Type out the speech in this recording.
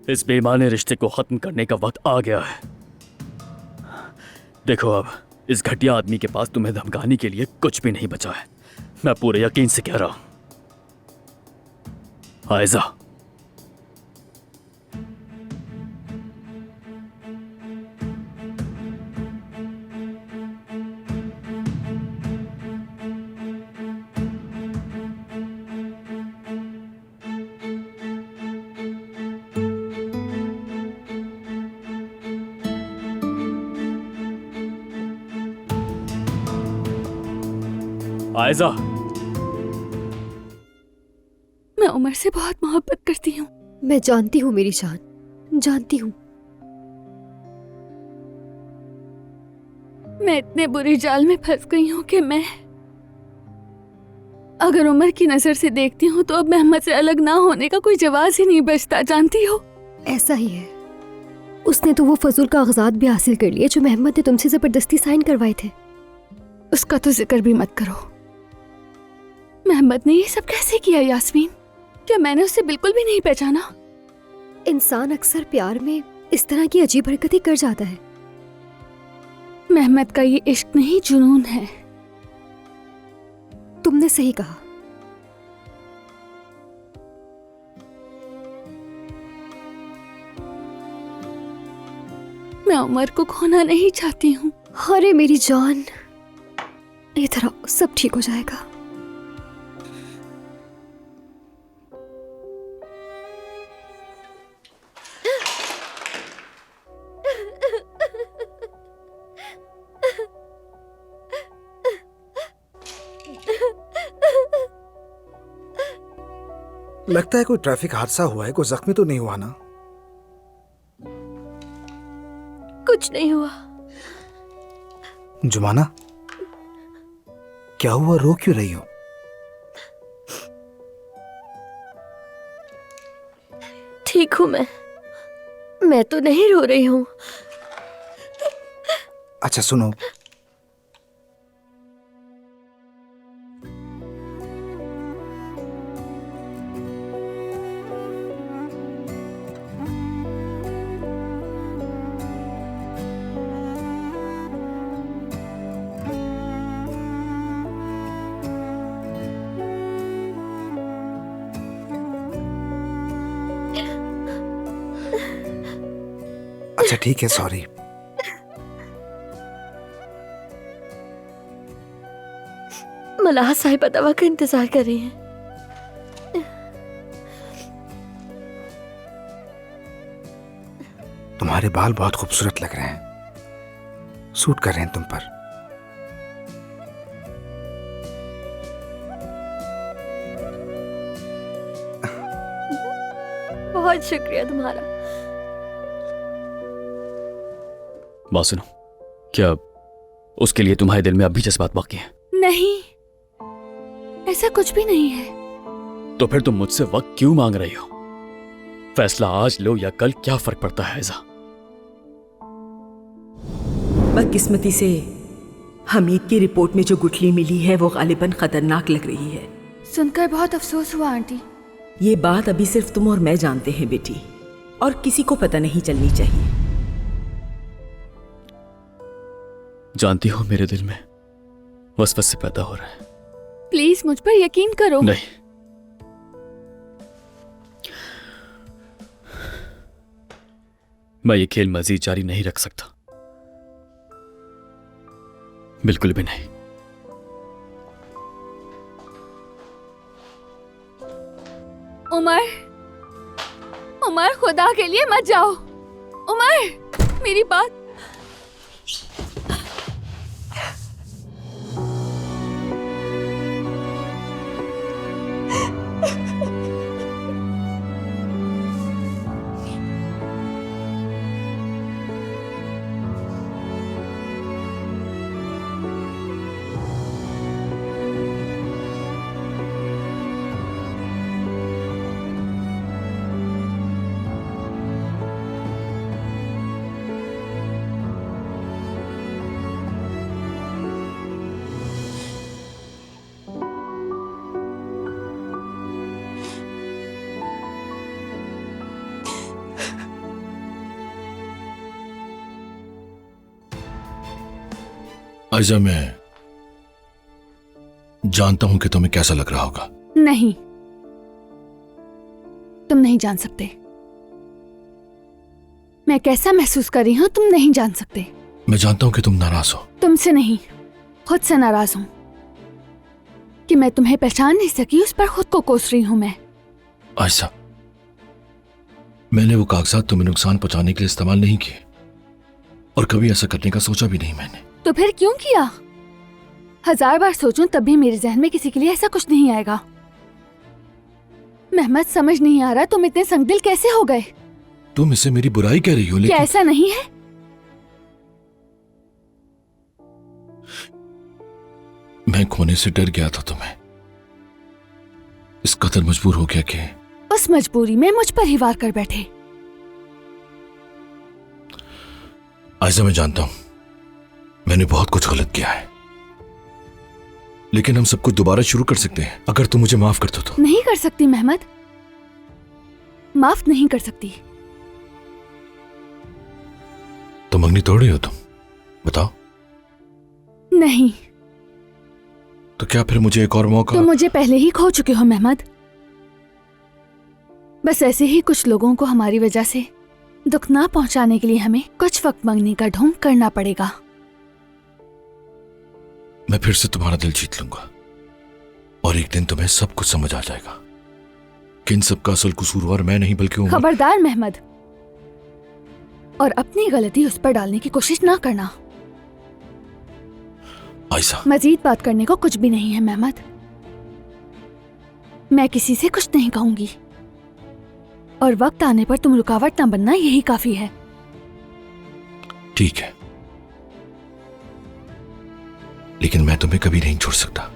इस बेईमानी रिश्ते को खत्म करने का वक्त आ गया है। देखो, अब इस घटिया आदमी के पास तुम्हें धमकाने के लिए कुछ भी नहीं बचा है। मैं पूरे यकीन से कह रहा हूं। आयजा, आयजा। मैं उमर से बहुत मोहब्बत करती हूँ। मैं जानती हूँ मेरी जान, जानती हूँ। मैं इतने बुरी जाल में फंस गई हूँ कि मैं अगर उमर की नजर से देखती हूँ तो अब मोहम्मद से अलग ना होने का कोई जवाब ही नहीं बचता, जानती हो। ऐसा ही है। उसने तो वो फजूल कागजात भी हासिल कर लिए जो मोहम्मद ने तुमसे जबरदस्ती साइन करवाए थे। उसका तो जिक्र भी मत करो। मोहम्मद ने ये सब कैसे किया यास्मीन? क्या मैंने उसे बिल्कुल भी नहीं पहचाना? इंसान अक्सर प्यार में इस तरह की अजीब हरकतें कर जाता है। मोहम्मद का ये इश्क नहीं, जुनून है। तुमने सही कहा। मैं उमर को खोना नहीं चाहती हूँ। अरे मेरी जान, इधर आओ, सब ठीक हो जाएगा। लगता है कोई ट्रैफिक हादसा हुआ है। कोई जख्मी तो नहीं हुआ ना? कुछ नहीं हुआ। जुमाना, क्या हुआ? रो क्यों रही हो? ठीक हूं मैं तो नहीं रो रही हूँ। अच्छा सुनो, अच्छा ठीक है, सॉरी। मलाह साहिबा दवा का इंतजार कर रही हैं। तुम्हारे बाल बहुत खूबसूरत लग रहे हैं, सूट कर रहे हैं तुम पर। बहुत शुक्रिया तुम्हारा। बात सुनो, क्या उसके लिए तुम्हारे दिल में अब भी जज्बात बाकी हैं? नहीं, ऐसा कुछ भी नहीं है। तो फिर तुम मुझसे वक्त क्यों मांग रही हो? फैसला आज लो या कल, क्या फर्क पड़ता है ऐसा? बदकिस्मती से हमीद की रिपोर्ट में जो गुठली मिली है वो गालिबन खतरनाक लग रही है। सुनकर बहुत अफसोस हुआ आंटी। ये बात अभी सिर्फ तुम और मैं जानते हैं बेटी, और किसी को पता नहीं चलनी चाहिए। जानती हो, मेरे दिल में वसवसे पैदा हो रहा है। प्लीज मुझ पर यकीन करो। नहीं, मैं ये खेल मजीद जारी नहीं रख सकता, बिल्कुल भी नहीं। उमर, उमर, खुदा के लिए मत जाओ। उमर, मेरी बात। आयजा, मैं जानता हूं कि तुम्हें कैसा लग रहा होगा। नहीं, तुम नहीं जान सकते। मैं कैसा महसूस कर रही हूं तुम नहीं जान सकते। मैं जानता हूं कि तुम नाराज हो। तुमसे नहीं, खुद से नाराज हूं कि मैं तुम्हें पहचान नहीं सकी, उस पर खुद को कोस रही हूं मैं। आयशा, मैंने वो कागजात तुम्हें नुकसान पहुंचाने के लिए इस्तेमाल नहीं किए और कभी ऐसा करने का सोचा भी नहीं मैंने। तो फिर क्यों किया? 1000 बार सोचूं तब भी मेरे जहन में किसी के लिए ऐसा कुछ नहीं आएगा। मेहमद, समझ नहीं आ रहा तुम इतने संगदिल कैसे हो गए। तुम इसे मेरी बुराई कह रही हो, क्या लेकिन ऐसा नहीं है? मैं खोने से डर गया था तुम्हें, इस कदर मजबूर हो गया कि उस मजबूरी में मुझ पर ही वार कर बैठे। आयशा, मैं जानता हूं मैंने बहुत कुछ गलत किया है, लेकिन हम सब कुछ दोबारा शुरू कर सकते हैं अगर तुम मुझे माफ कर दो तो। नहीं कर सकती मेहमद, माफ नहीं कर सकती। तो मंगनी तोड़ रही हो तुम? बताओ। नहीं। तो क्या फिर मुझे एक और मौका? तुम मुझे पहले ही खो चुके हो मेहमद। बस ऐसे ही कुछ लोगों को हमारी वजह से दुख ना पहुंचाने के लिए हमें कुछ वक्त मंगनी का ढोंग करना पड़ेगा। मैं फिर से तुम्हारा दिल जीत लूंगा और एक दिन तुम्हें सब कुछ समझ आ जाएगा कि इन सब का असल कसूरवार मैं नहीं बल्कि उमर। खबरदार मेहमद, और अपनी गलती उस पर डालने की कोशिश ना करना। आयशा, मजीद बात करने को कुछ भी नहीं है मेहमद। मैं किसी से कुछ नहीं कहूंगी और वक्त आने पर तुम रुकावट ना बनना, यही काफी है। ठीक है, लेकिन मैं तुम्हें कभी नहीं छोड़ सकता।